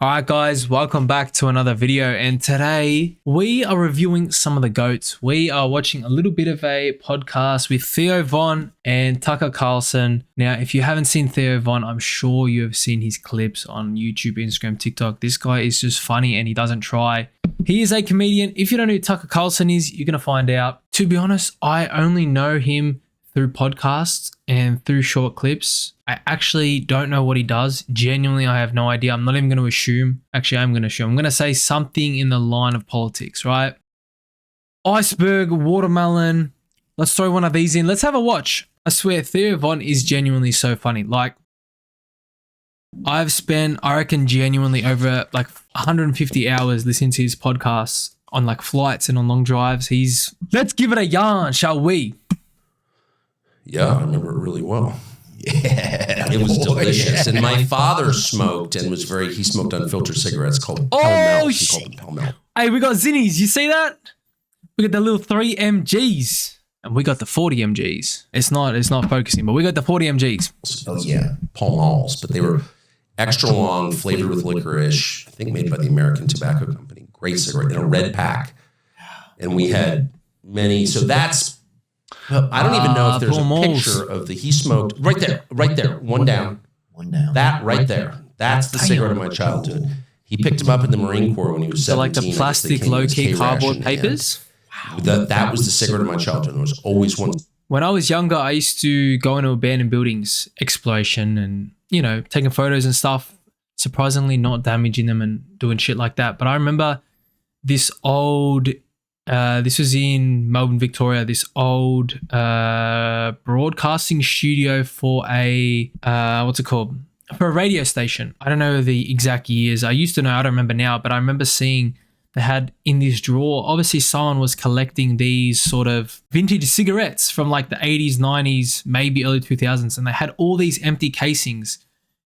All right, guys, welcome back to another video. And today we are reviewing some of the GOATs. We are watching a little bit of a podcast with Theo Von and Tucker Carlson. Now, if you haven't seen Theo Von, I'm sure you have seen his clips on YouTube, Instagram, TikTok. This guy is just funny and he doesn't try. He is a comedian. If you don't know who Tucker Carlson is, you're going to find out. To be honest, I only know him through podcasts and through short clips. I actually don't know what he does. Genuinely, I have no idea. I'm not even going to assume. Actually, I'm going to assume. I'm going to say something in the line of politics, right? Iceberg, watermelon. Let's throw one of these in. Let's have a watch. I swear, Theo Von is genuinely so funny. Like, I've spent, I reckon, genuinely over like 150 hours listening to his podcasts on like flights and on long drives. Let's give it a yarn, shall we? Yeah, I remember it really well. Yeah, it was delicious. And my father smoked and was he smoked unfiltered cigarettes called Pell-Mell. He called them Pell-Mell. Hey, we got Zinnies. You see that? We got the little 3 mgs and we got the 40 mgs. It's not focusing, but we got the 40 mgs. Oh, yeah, Pall-Malls, but they were extra long, flavored with licorice, I think made by the American Tobacco Company. Great cigarette in a red pack. And we had many, so that's, I don't even know if there's a picture of he smoked right there, one down. That right there. That's the cigarette of my childhood. He picked him up in the Marine Corps when he was 17. So like the plastic Lukey cardboard papers? That was the cigarette of my childhood. There was always one. When I was younger, I used to go into abandoned buildings, exploration and, taking photos and stuff, surprisingly not damaging them and doing shit like that. But I remember this old... this was in Melbourne, Victoria, this old broadcasting studio for a, for a radio station. I don't know the exact years. I used to know, I don't remember now, but I remember seeing they had in this drawer, obviously someone was collecting these sort of vintage cigarettes from like the 80s, 90s, maybe early 2000s. And they had all these empty casings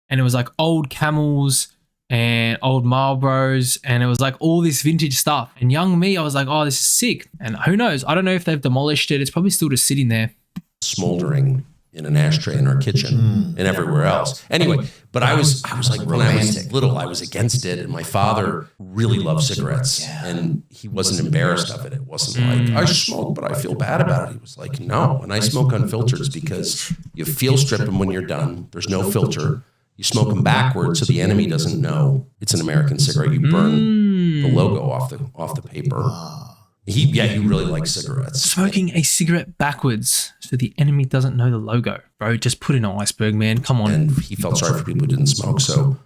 and it was like old Camels and old Marlboros, and it was like all this vintage stuff. And young me, I was like, oh, this is sick. And who knows? I don't know if they've demolished it. It's probably still just sitting there. Smoldering in an ashtray in our kitchen and everywhere else. Anyway, but I was like, when I was little, I was against it. And my father really loved cigarettes and he wasn't embarrassed of it. It wasn't like, I smoke, but I feel bad about it. He was like, no. And I smoke unfiltered because you feel strip them when you're done. There's no filter. You smoke them backwards so the enemy doesn't know it's an American cigarette. You burn the logo off the paper. He really likes cigarettes. Smoking a cigarette backwards so the enemy doesn't know the logo. Bro, just put in an iceberg, man. Come on. And he felt sorry for people who didn't smoke. So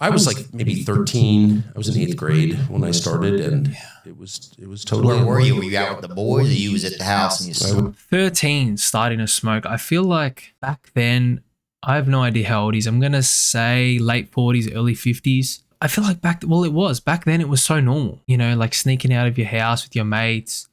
I was like maybe 13. I was in 8th grade when I started, and it was totally. Where were you? Were you out with the boys, or you was at the house and you smoked? 13, starting to smoke. I feel like back then, I have no idea how old he is. I'm going to say late 40s, early 50s. I feel like back then it was so normal, like sneaking out of your house with your mates.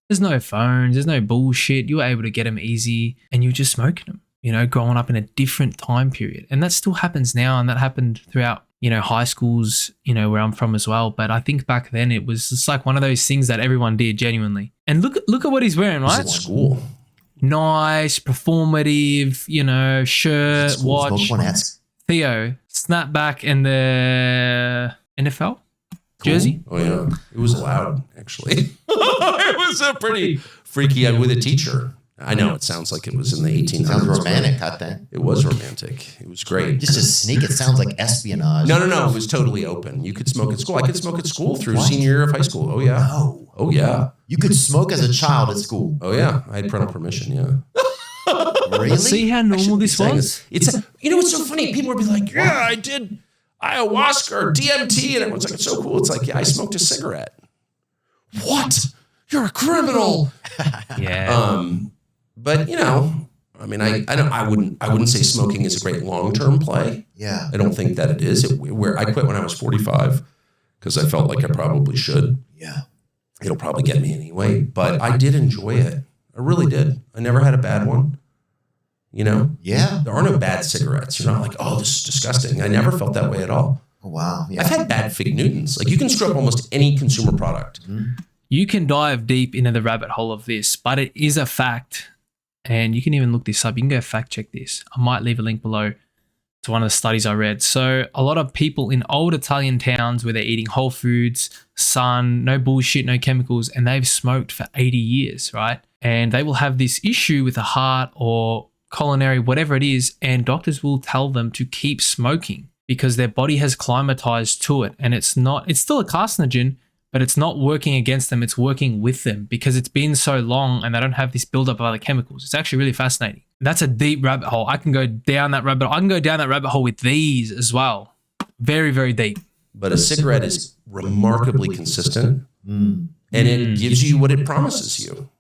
There's no phones, there's no bullshit. You were able to get them easy and you were just smoking them, growing up in a different time period. And that still happens now. And that happened throughout, high schools, where I'm from as well. But I think back then it was just like one of those things that everyone did genuinely. And look at what he's wearing, right? He's at school. Nice, performative, shirt, watch. Theo, snapback and the NFL jersey. Oh, yeah. It was loud, actually. It was a pretty freaky with a teacher. I know it sounds like it was in the 1800s. Sounds romantic, I think. It was romantic. It was great. Just to sneak, it sounds like espionage. No. It was totally open. You could smoke at school. I could smoke at school through senior year of high school. Oh, yeah. No. Oh, yeah. You could smoke as a child at school. Oh, yeah. I had parental permission, yeah. Really? See how normal this was? It's so funny. People would be like, yeah, I did ayahuasca or DMT. And everyone's like, it's so cool. It's like, yeah, I smoked a cigarette. What? You're a criminal. Yeah. But I wouldn't say smoking is a great long-term play. Yeah. I don't think that it is. I quit when I was 45 because I felt like I probably should. Yeah. It'll probably get me anyway, but I did enjoy it. I really did. I never had a bad one. Yeah. There are no bad cigarettes. You're not like, oh, this is disgusting. I never felt that way at all. Oh, wow. Yeah. I've had bad Fig Newtons. Like you can screw up almost any consumer product. You can dive deep into the rabbit hole of this, but it is a fact. And you can even look this up. You can go fact check this. I might leave a link below. It's one of the studies I read. So a lot of people in old Italian towns where they're eating whole foods, sun, no bullshit, no chemicals, and they've smoked for 80 years, right? And they will have this issue with the heart or coronary, whatever it is, and doctors will tell them to keep smoking because their body has climatized to it. And it's still a carcinogen, but it's not working against them. It's working with them because it's been so long and they don't have this buildup of other chemicals. It's actually really fascinating. That's a deep rabbit hole. I can go down that rabbit hole. I can go down that rabbit hole with these as well. Very, very deep. But a cigarette is remarkably consistent and it gives you what it promises you.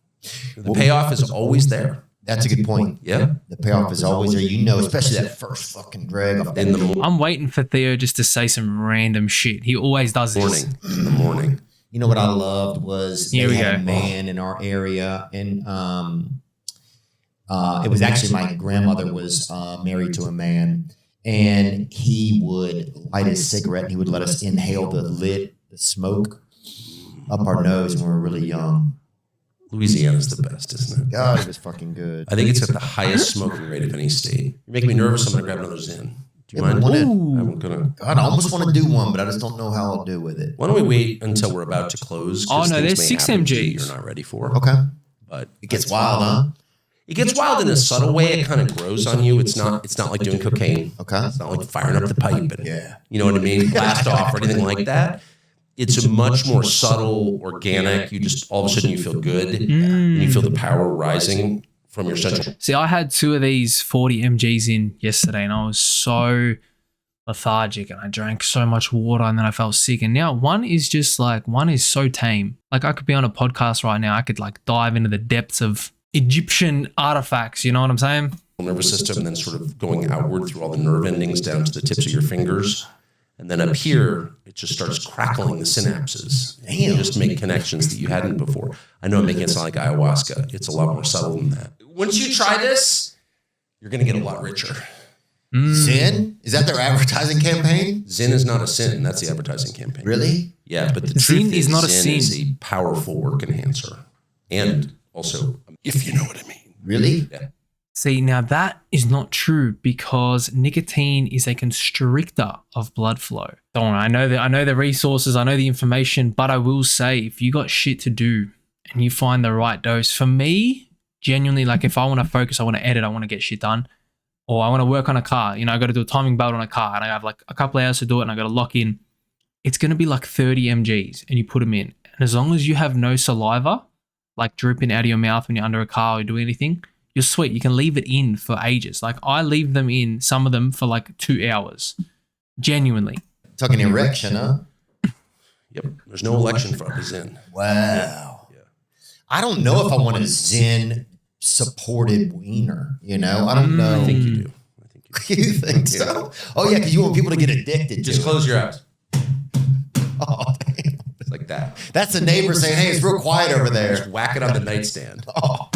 The payoff is always there. That's a good point. Yeah. The payoff is always there. You know, especially that first fucking drag off In the morning. I'm waiting for Theo just to say some random shit. He always does this. In the morning. You know what I loved was Here they we had go. a man in our area, and it was actually my grandmother was married to a man, and he would light his cigarette and he would let us inhale the smoke up our nose when we were really young. Louisiana's the best, isn't it? God, it was fucking good. I think it's got the highest smoking rate of any state. You're making me nervous. I'm going to grab another Zin. Do you mind? I'm gonna. God, I almost want to do one, but I just don't know how I'll do with it. Why don't we wait until we're about to close? Oh, 'Cause no, things there's may 6 happen that mgs. You're not ready for. Okay. But It gets wild, huh? it gets wild in a subtle way. It kind of grows on you. It's not like doing cocaine. Okay. It's not like firing up the pipe and Yeah. you know what I mean, blast off or anything like that. It's a much more subtle, organic. You just all of a sudden you feel good and you feel the power rising from your central. See, I had 2 of these 40 mgs in yesterday and I was so lethargic and I drank so much water and then I felt sick. And now one is so tame. Like I could be on a podcast right now. I could like dive into the depths of Egyptian artifacts. You know what I'm saying? Nervous system and then sort of going outward through all the nerve endings down to the tips of your fingers. And then up here, it just starts crackling the synapses. You just make connections that you hadn't before. I know I'm making it sound like ayahuasca. It's a lot more subtle than that. Once you try this, you're going to get a lot richer. Sin? Is that their advertising campaign? Zin is not a sin. That's the advertising campaign. Really? Yeah, but the Zin truth is not a Zin is sin. a powerful work enhancer. And also, if you know what I mean. Really? Yeah. See, now that is not true because nicotine is a constrictor of blood flow. Don't worry, I know the resources, I know the information, but I will say if you got shit to do and you find the right dose, for me, genuinely, like if I want to focus, I want to edit, I want to get shit done, or I want to work on a car, you know, I got to do a timing belt on a car and I have like a couple of hours to do it and I got to lock in. It's going to be like 30 mgs and you put them in. And as long as you have no saliva, like dripping out of your mouth when you're under a car or doing anything, you're sweet. You can leave it in for ages. Like I leave them in, some of them for like 2 hours. Genuinely. Talking erection, huh? Yep. There's no election for a Zin. Wow. Yeah. I don't know if I want a Zen supported wiener. You know, I don't know. I think you do. You think so? Oh yeah, because you want people to get addicted. Just to close your eyes. Oh, damn. It's like that. That's the neighbor saying, "Hey, it's real quiet over there." Just whack it on the nightstand. Oh.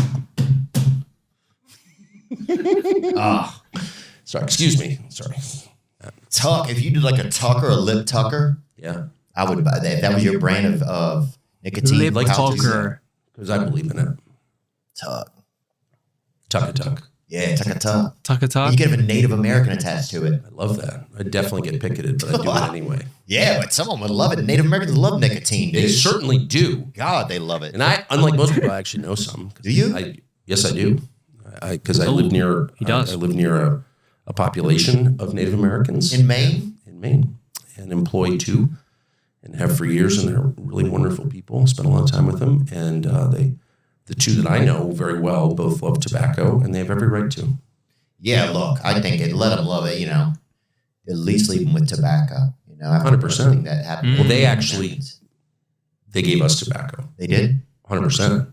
Ah, Sorry. Excuse me. Sorry. tuck. If you did like a tucker, a lip tucker, Yeah. I would buy that. If that was your brand of nicotine, Lip pouches, tucker. Because I believe in it. tuck. Tuck a tuck. Yeah, tuck a tuck. Tucker tuck. You could have a Native American attached to it. I love that. I definitely get picketed, but I do it anyway. Yeah, but some of them would love it. Native Americans love nicotine, They dude. certainly do. God, they love it. And I, unlike most people, I actually know some. Do you? Yes, I do. Because I live near. He does. I live near a population of Native Americans In Maine? in Maine, and employ 2, and have for years, and they're really wonderful people. Spent a lot of time with them, and the 2 that I know very well, both love tobacco, and they have every right to. Yeah, look, I think it let them love it, you know. At least leave them with tobacco, you know. 100%. That happened. Well, they gave us tobacco. They did? 100%.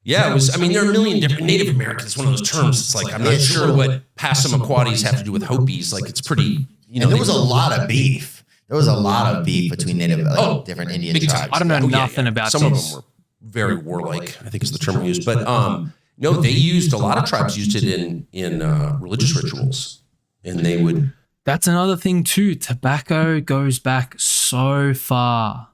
Yeah, it was. I mean, there are a million different Native Americans. One of those terms. It's like I'm not sure what Passamaquoddies have to do with Hopis. Like it's pretty. You know, And there was a lot of beef. There was a lot of beef between Native, different Indian big time. tribes. I don't know Oh, yeah, nothing yeah. about Some this. of them were very warlike, I think is the term we used. But no, they used a lot of tribes used it in religious rituals, and they would. That's another thing too. Tobacco goes back so far,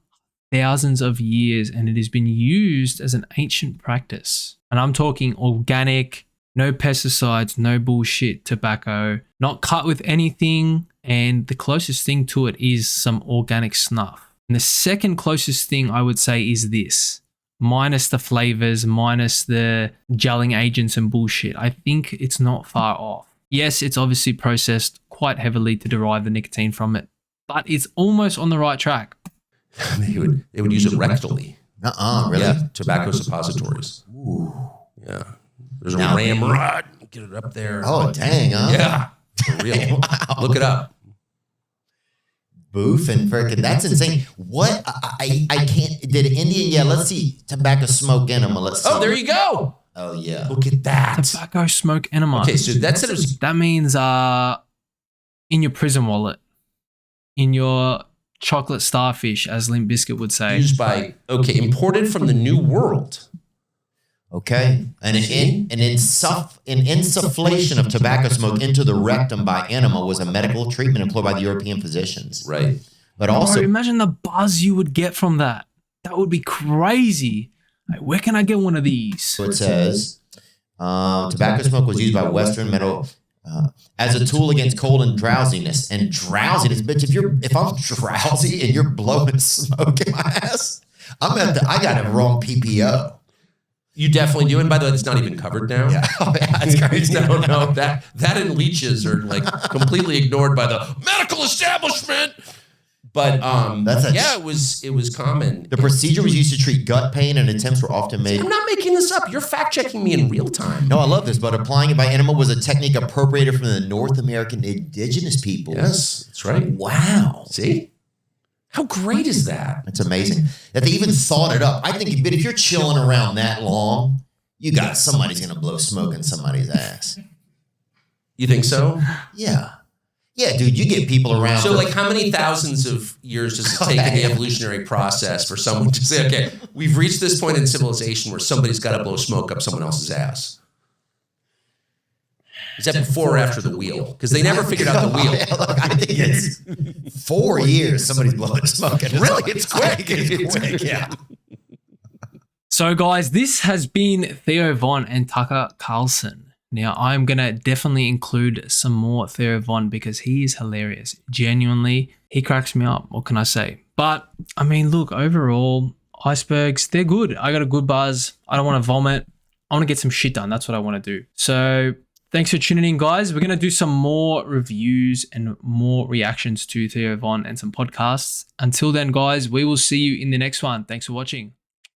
thousands of years, and it has been used as an ancient practice. And I'm talking organic, No pesticides, no bullshit tobacco, not cut with anything. And the closest thing to it is some organic snuff. And the second closest thing I would say is this, minus the flavors, minus the gelling agents and bullshit. I think it's not far off. Yes, it's obviously processed quite heavily to derive the nicotine from it, but it's almost on the right track. They would use it rectally. Really? Yeah, tobacco suppositories. Ooh. Yeah. There's a ramrod. Get it up there. Oh, dang, huh? Yeah. For real. Wow. Look it up. Boof and frickin', that's insane. What? I can't. Did Indian? Yeah, let's see. Tobacco smoke enema. Let's see. Oh, there you go. Oh, yeah. Look at that. Tobacco smoke enema. Okay, so that's it. That means in your prison wallet, in your chocolate starfish, as Limp Bizkit would say. Used by, imported from the New World. Okay. And an insufflation of tobacco smoke into the rectum by enema was a medical treatment employed by the European physicians. Right. But also, imagine the buzz you would get from that. That would be crazy. Like, where can I get one of these? So it says, tobacco smoke was used by Western medical as a tool against cold and drowsiness. And drowsiness, bitch, if I'm drowsy and you're blowing smoke in my ass, I got a wrong PPO. You definitely do. And by the way, it's not even covered now. Yeah. Oh, yeah, that's crazy. No. That and leeches are like completely ignored by the medical establishment. But it was common. The procedure was used to treat gut pain, and attempts were often made. I'm not making this up. You're fact checking me in real time. No, I love this. But applying it by enema was a technique appropriated from the North American indigenous peoples. Yes, that's right. Wow. See? How great is that? That's amazing. That they even thought it up. I think, but if you're chilling around that long, you got somebody's going to blow smoke in somebody's ass. You think so? Yeah. Yeah, dude, you get people around. So, like, how many thousands of years does it take in the evolutionary process for someone to say, okay, we've reached this point in civilization where somebody's got to blow smoke up someone else's ass? Is that before or after the wheel? Because they never figured out the wheel. Look, I think it's 4 years somebody's blowing smoke. Really? It's quick. It's quick, yeah. So, guys, this has been Theo Von and Tucker Carlson. Now, I'm going to definitely include some more Theo Von because he is hilarious. Genuinely, he cracks me up. What can I say? But, I mean, look, overall, icebergs, they're good. I got a good buzz. I don't want to vomit. I want to get some shit done. That's what I want to do. So, thanks for tuning in, guys. We're going to do some more reviews and more reactions to Theo Von and some podcasts. Until then, guys, we will see you in the next one. Thanks for watching.